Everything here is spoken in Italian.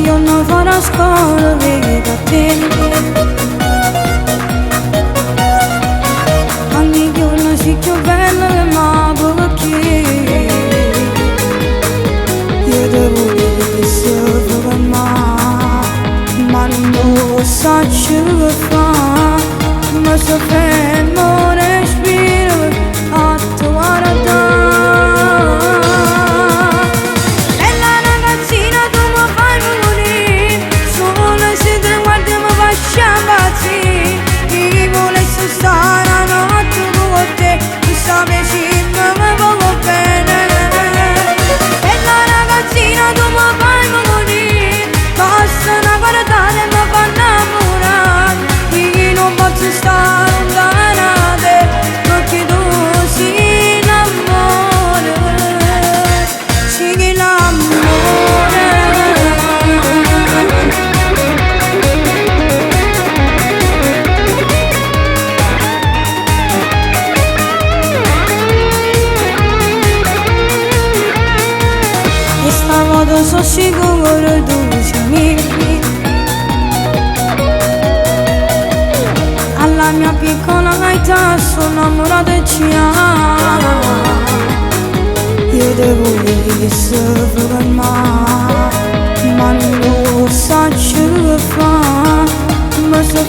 io non farò scuola da te. Ogni giorno si più bella ma perché io devo essere ma non lo so ce fa, ma se fermo respiro a tua guarda. Bella ragazzina tu mi fai morire, solo se ti guardi mi faccio impazzire. Chi volesse stare a notte con te, mi sta vicino mi voglio bene. Bella ragazzina tu mi fai morire, basta una guardata e mi fa innamorare. Io non posso stare lontana da te, perché tu sei l'amore, sei l'amore. E stavolta sono sicuro tu sei mia. Alla mia piccola età sono innamorata e ci amo. Io devo essere fermata, ma non lo so ce fa, ma so